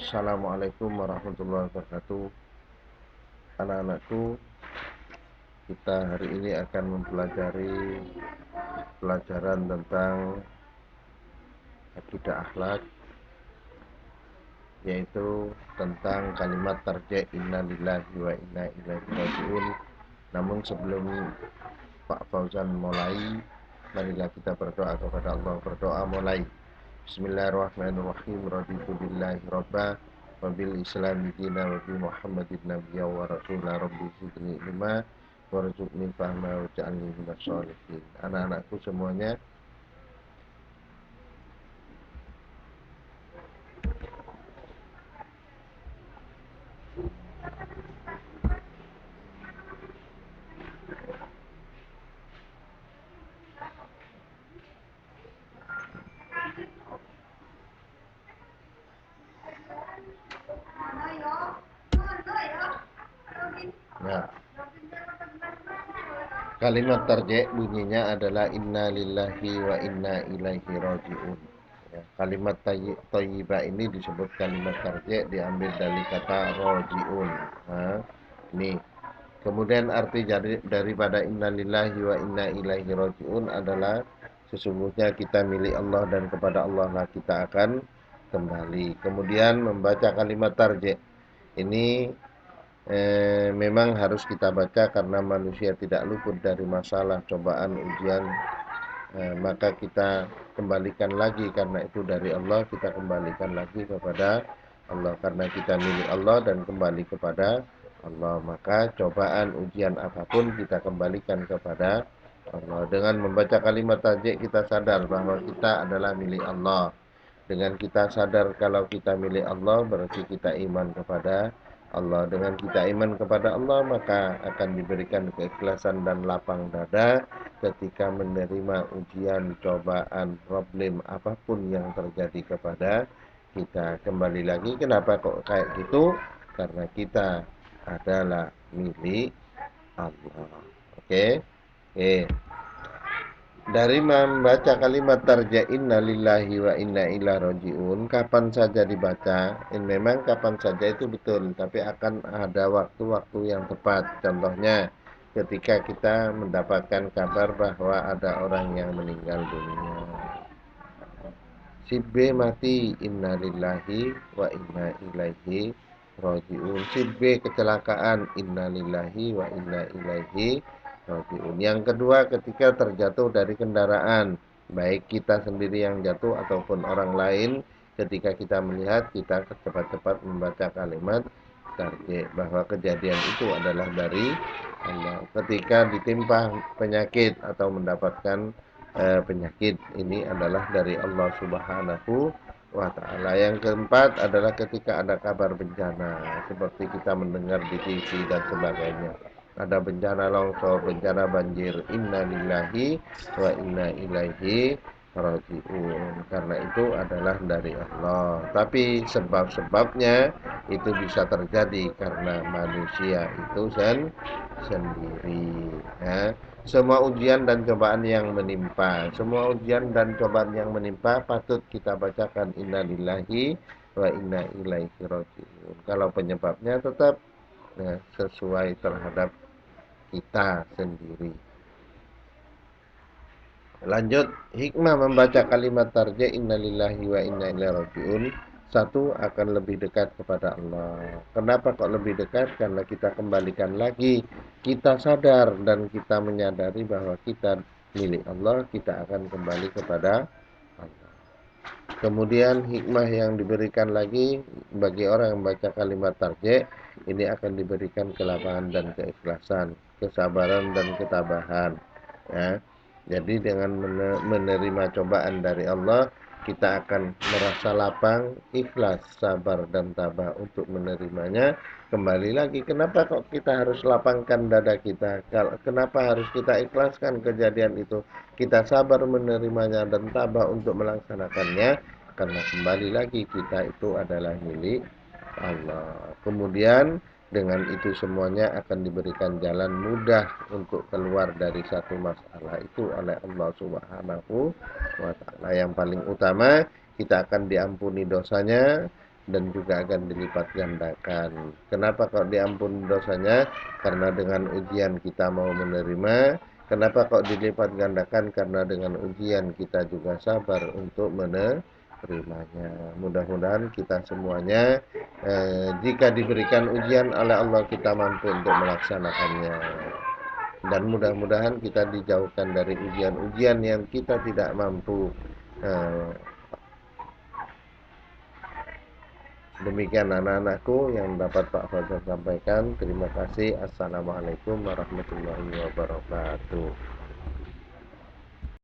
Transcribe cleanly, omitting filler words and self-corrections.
Assalamualaikum warahmatullahi wabarakatuh. Anak-anakku, kita hari ini akan mempelajari pelajaran tentang akidah akhlak, yaitu tentang kalimat tarjih inna lillahi wa inna ilaihi raji'un. Namun sebelum Pak Fauzan mulai, marilah kita berdoa kepada Allah. Berdoa mulai. Bismillahirrahmanirrahim. Raditu billahi rabba wa bil islami dina wa bi Muhammadin nabiyya wa rasulah rabbi zidni ilma warzuqni fahma waj'alni minas sholihin. Anak-anakku semuanya, nah, kalimat tarjih bunyinya adalah inna lillahi wa inna ilaihi raji'un. Ya, kalimat thayyibah ini disebut kalimat tarjih, diambil dari kata raji'un. Nah, ini. Kemudian arti daripada inna lillahi wa inna ilaihi raji'un adalah sesungguhnya kita milik Allah dan kepada Allah lah kita akan kembali. Kemudian membaca kalimat tarjih ini memang harus kita baca karena manusia tidak luput dari masalah, cobaan, ujian. Maka kita kembalikan lagi, karena itu dari Allah, kita kembalikan lagi kepada Allah karena kita milik Allah dan kembali kepada Allah. Maka cobaan, ujian apapun kita kembalikan kepada Allah. Dengan membaca kalimat tarjih kita sadar bahwa kita adalah milik Allah. Dengan kita sadar kalau kita milik Allah, berarti kita iman kepada Allah. Dengan kita iman kepada Allah, maka akan diberikan keikhlasan dan lapang dada ketika menerima ujian, cobaan, problem apapun yang terjadi kepada kita. Kembali lagi, kenapa kok kayak gitu? Karena kita adalah milik Allah. Oke? Oke. Dari membaca kalimat tarjih inna lillahi wa inna ilaihi raji'un, kapan saja dibaca, memang kapan saja itu betul, tapi akan ada waktu-waktu yang tepat. Contohnya, ketika kita mendapatkan kabar bahwa ada orang yang meninggal dunia. Si B mati, inna lillahi wa inna ilaihi raji'un. Si B kecelakaan, inna lillahi wa inna ilaihi raji'un. Yang kedua, ketika terjatuh dari kendaraan, baik kita sendiri yang jatuh ataupun orang lain, ketika kita melihat, kita cepat-cepat membaca kalimat tarjih bahwa kejadian itu adalah dari Allah. Ketika ditimpa penyakit atau mendapatkan penyakit, ini adalah dari Allah Subhanahu wa ta'ala. Yang keempat adalah ketika ada kabar bencana, seperti kita mendengar di TV dan sebagainya. Ada bencana longsor, bencana banjir, inna lillahi wa inna ilaihi raji'un. Karena itu adalah dari Allah. Tapi sebab-sebabnya itu bisa terjadi karena manusia itu sendiri. Ya. Semua ujian dan cobaan yang menimpa, semua ujian dan cobaan yang menimpa patut kita bacakan inna lillahi wa inna ilaihi raji'un. Kalau penyebabnya tetap sesuai terhadap kita sendiri. Lanjut, hikmah membaca kalimat tarjih inna lillahi wa inna ilaihi raji'un. Satu, akan lebih dekat kepada Allah. Kenapa kok lebih dekat? Karena kita kembalikan lagi, kita sadar dan kita menyadari bahwa kita milik Allah, kita akan kembali kepada Allah. Kemudian hikmah yang diberikan lagi bagi orang yang membaca kalimat tarjih, ini akan diberikan kelapangan dan keikhlasan, kesabaran dan ketabahan. Ya. Jadi dengan menerima cobaan dari Allah, kita akan merasa lapang, ikhlas, sabar, dan tabah untuk menerimanya. Kembali lagi, kenapa kok kita harus lapangkan dada kita? Kenapa harus kita ikhlaskan kejadian itu? Kita sabar menerimanya dan tabah untuk melaksanakannya, karena kembali lagi kita itu adalah milik Allah. Kemudian dengan itu semuanya akan diberikan jalan mudah untuk keluar dari satu masalah itu oleh Allah Subhanahu wa ta'ala. Yang paling utama, kita akan diampuni dosanya, dan juga akan dilipat gandakan. Kenapa kok diampuni dosanya? Karena dengan ujian kita mau menerima. Kenapa kok dilipat gandakan? Karena dengan ujian kita juga sabar untuk menerimanya. Mudah-mudahan kita semuanya jika diberikan ujian oleh Allah kita mampu untuk melaksanakannya. Dan mudah-mudahan kita dijauhkan dari ujian-ujian yang kita tidak mampu. Demikian anak-anakku yang dapat Pak Fajar sampaikan. Terima kasih. Assalamualaikum warahmatullahi wabarakatuh.